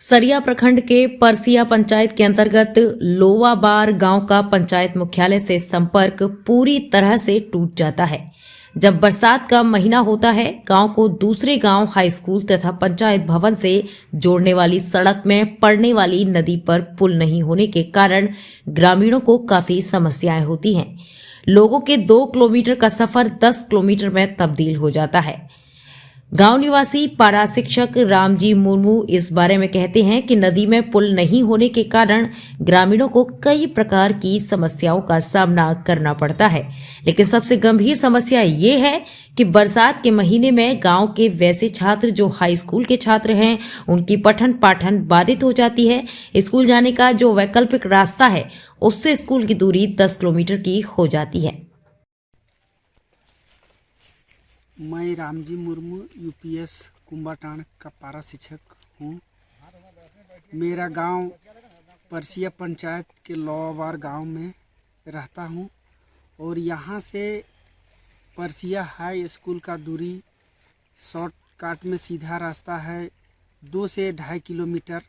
सरिया प्रखंड के परसिया पंचायत के अंतर्गत लोवाबार गांव का पंचायत मुख्यालय से संपर्क पूरी तरह से टूट जाता है। जब बरसात का महीना होता है, गांव को दूसरे गांव, हाई स्कूल तथा पंचायत भवन से जोड़ने वाली सड़क में पड़ने वाली नदी पर पुल नहीं होने के कारण ग्रामीणों को काफी समस्याएं होती हैं। लोगों के 2 किलोमीटर का सफर 10 किलोमीटर में तब्दील हो जाता है। गांव निवासी पारा शिक्षक रामजी मुर्मू इस बारे में कहते हैं कि नदी में पुल नहीं होने के कारण ग्रामीणों को कई प्रकार की समस्याओं का सामना करना पड़ता है, लेकिन सबसे गंभीर समस्या ये है कि बरसात के महीने में गांव के वैसे छात्र जो हाई स्कूल के छात्र हैं, उनकी पठन पाठन बाधित हो जाती है। स्कूल जाने का जो वैकल्पिक रास्ता है, उससे स्कूल की दूरी 10 किलोमीटर की हो जाती है। मैं रामजी मुर्मू यूपीएस कुंभाटाण का पारा शिक्षक हूँ। मेरा गांव परसिया पंचायत के लोवाबार गांव में रहता हूँ और यहाँ से परसिया हाई स्कूल का दूरी शॉर्टकट में सीधा रास्ता है 2 से 2.5 किलोमीटर,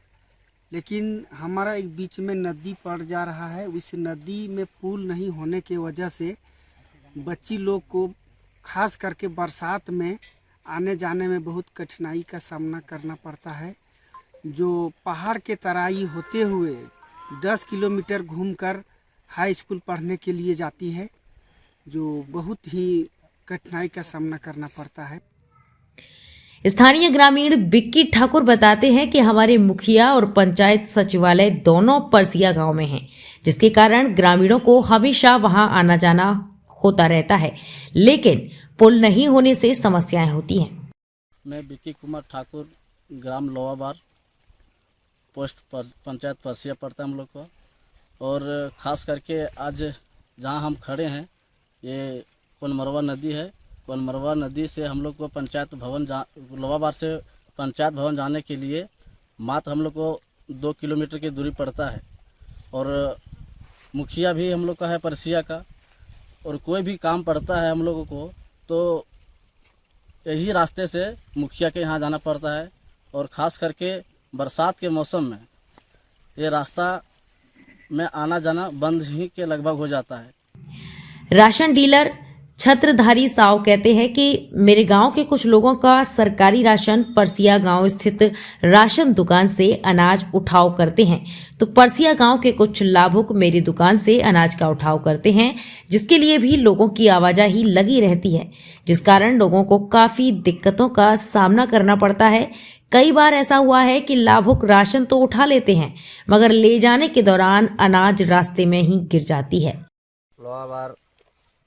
लेकिन हमारा एक बीच में नदी पड़ जा रहा है। उस नदी में पुल नहीं होने के वजह से बच्ची लोग को खास करके बरसात में आने जाने में बहुत कठिनाई का सामना करना पड़ता है। जो पहाड़ के तराई होते हुए 10 किलोमीटर घूमकर हाई स्कूल पढ़ने के लिए जाती है, जो बहुत ही कठिनाई का सामना करना पड़ता है। स्थानीय ग्रामीण बिक्की ठाकुर बताते हैं कि हमारे मुखिया और पंचायत सचिवालय दोनों परसिया गांव में हैं, जिसके कारण ग्रामीणों को हमेशा वहां आना जाना होता रहता है, लेकिन पुल नहीं होने से समस्याएं होती हैं। मैं बिक्की कुमार ठाकुर, ग्राम लोवाबार, पोस्ट पंचायत परसिया पड़ता है हम लोग को। और ख़ास करके आज जहां हम खड़े हैं, ये कोनमरवा नदी है। कोनमरवा नदी से हम लोग को पंचायत भवन लोवाबार से पंचायत भवन जाने के लिए मात्र हम लोग को 2 किलोमीटर की दूरी पड़ता है। और मुखिया भी हम लोग का है परसिया का, और कोई भी काम पड़ता है हम लोगों को तो यही रास्ते से मुखिया के यहाँ जाना पड़ता है। और ख़ास करके बरसात के मौसम में ये रास्ता में आना जाना बंद ही के लगभग हो जाता है। राशन डीलर छत्रधारी साव कहते हैं कि मेरे गांव के कुछ लोगों का सरकारी राशन परसिया गांव स्थित राशन दुकान से अनाज उठाव करते हैं, तो परसिया गांव के कुछ लाभुक मेरी दुकान से अनाज का उठाव करते हैं, जिसके लिए भी लोगों की आवाजाही लगी रहती है, जिस कारण लोगों को काफी दिक्कतों का सामना करना पड़ता है। कई बार ऐसा हुआ है कि लाभुक राशन तो उठा लेते हैं, मगर ले जाने के दौरान अनाज रास्ते में ही गिर जाती है।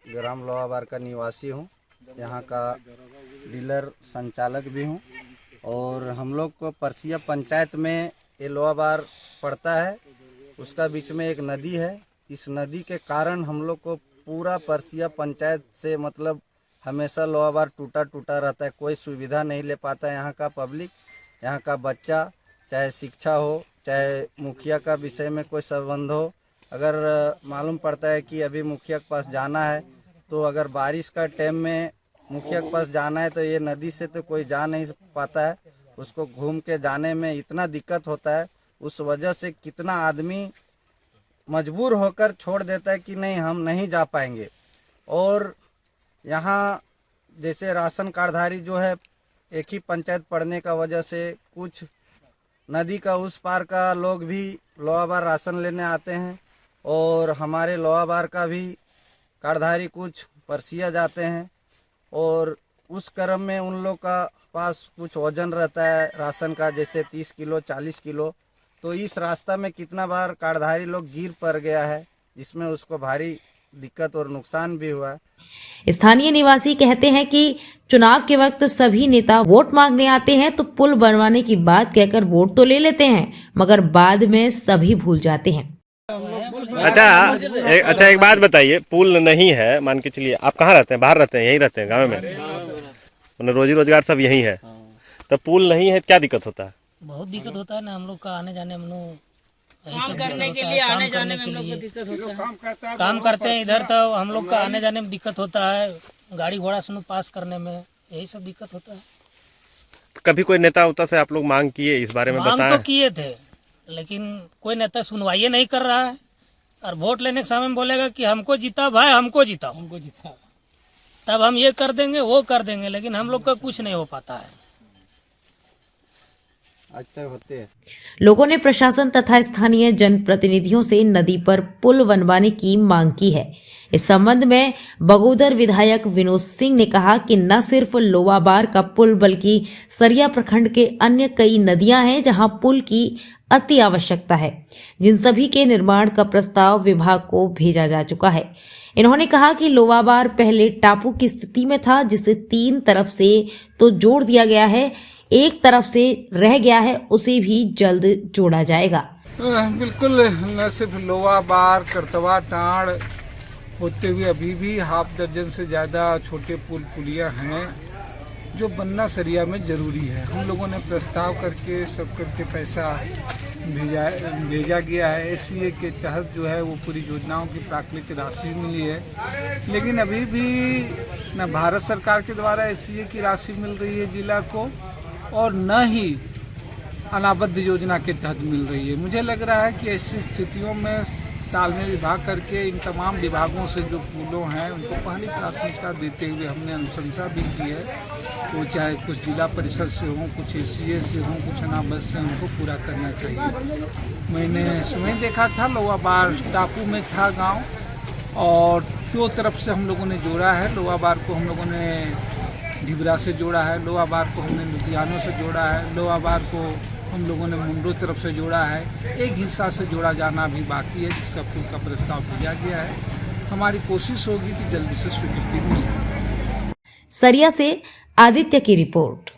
ग्राम लोवाबार का निवासी हूँ, यहाँ का डीलर संचालक भी हूँ। और हम लोग को परसिया पंचायत में ये लोवाबार पड़ता है, उसका बीच में एक नदी है। इस नदी के कारण हम लोग को पूरा परसिया पंचायत से मतलब हमेशा लोवाबार टूटा टूटा रहता है, कोई सुविधा नहीं ले पाता है। यहाँ का पब्लिक, यहाँ का बच्चा, चाहे शिक्षा हो, चाहे मुखिया का विषय में कोई संबंध हो, अगर मालूम पड़ता है कि अभी मुखिया के पास जाना है, तो अगर बारिश का टाइम में मुखिया के पास जाना है तो ये नदी से तो कोई जा नहीं पाता है, उसको घूम के जाने में इतना दिक्कत होता है। उस वजह से कितना आदमी मजबूर होकर छोड़ देता है कि नहीं हम नहीं जा पाएंगे। और यहाँ जैसे राशन कार्डधारी जो है एक ही पंचायत पड़ने का वजह से कुछ नदी का उस पार का लोग भी लोवाबार राशन लेने आते हैं, और हमारे लोवाबार का भी कार्डधारी कुछ परसिया जाते हैं। और उस क्रम में उन लोग का पास कुछ वजन रहता है राशन का, जैसे 30 किलो 40 किलो, तो इस रास्ता में कितना बार कार्डधारी लोग गिर पड़ गया है, जिसमें उसको भारी दिक्कत और नुकसान भी हुआ है। स्थानीय निवासी कहते हैं कि चुनाव के वक्त सभी नेता वोट मांगने आते हैं तो पुल बनवाने की बात कहकर वोट तो ले लेते हैं, मगर बाद में सभी भूल जाते हैं। अच्छा एक बात बताइए, पुल नहीं है, मान के चलिए आप कहाँ रहते हैं? बाहर रहते हैं? यहीं रहते हैं गाँव में? रोजी रोजगार सब यही है, तो पुल नहीं है, क्या दिक्कत होता है? बहुत दिक्कत होता है ना, हम लोग का आने जाने में काम करने के लिए आने जाने में हम लोग को दिक्कत होता है। काम करते हैं इधर तो हम लोग का आने जाने में दिक्कत होता है, गाड़ी घोड़ा सुनो पास करने में, यही सब दिक्कत होता है। कभी कोई नेता उता से आप लोग मांग किए, इस बारे में मांग बताएं? तो किए थे, लेकिन कोई नेता सुनवाई नहीं कर रहा है। और वोट लेने के समय में बोलेगा कि हमको जीता भाई, हमको जीता, तब हम ये कर देंगे वो कर देंगे, लेकिन हम लोग का कुछ नहीं हो पाता है। आज तक होते हैं। लोगों ने प्रशासन तथा स्थानीय जनप्रतिनिधियों से नदी पर पुल बनवाने की मांग की है। इस संबंध में बगोदर विधायक विनोद सिंह ने कहा कि न सिर्फ लोवाबार का पुल बल्कि सरिया प्रखंड के अन्य कई नदियां हैं जहां पुल की अति आवश्यकता है, जिन सभी के निर्माण का प्रस्ताव विभाग को भेजा जा चुका है। इन्होंने कहा कि लोवाबार पहले टापू की स्थिति में था, जिसे 3 तरफ से तो जोड़ दिया गया है, एक तरफ से रह गया है, उसे भी जल्द जोड़ा जाएगा। बिल्कुल, न सिर्फ लोवा बार करतवा टाड़ होते हुए अभी भी हाफ दर्जन से ज़्यादा छोटे पुल पुलिया हैं जो बनना सरिया में ज़रूरी है। हम लोगों ने प्रस्ताव करके सब करके पैसा भेजा गया है। SCA के तहत जो है वो पूरी योजनाओं की प्राकृतिक राशि मिली है, लेकिन अभी भी न भारत सरकार के द्वारा SCA की राशि मिल रही है जिला को, और न ही अनाबद्ध योजना के तहत मिल रही है। मुझे लग रहा है कि ऐसी स्थितियों में तालमेल विभाग करके इन तमाम विभागों से जो पुलों हैं उनको पहली प्राथमिकता देते हुए हमने अनुशंसा भी की है। वो चाहे कुछ जिला परिषद से हों, कुछ SCA से हों, कुछ अनाबद्ध से, उनको पूरा करना चाहिए। मैंने स्वयं देखा था, लोवाबार टापू में था गांव, और 2 तरफ से हम लोगों ने जोड़ा है। लोवाबार को हम लोगों ने ढिबरा से जोड़ा है, लोवाबार को हमने लुधियानों से जोड़ा है, लोवाबार को हम लोगों ने मुंडो तरफ से जोड़ा है। एक हिस्सा से जोड़ा जाना भी बाकी है, जिसका पुल का प्रस्ताव दिया गया है। हमारी कोशिश होगी कि जल्दी से स्वीकृति मिले। सरिया से आदित्य की रिपोर्ट।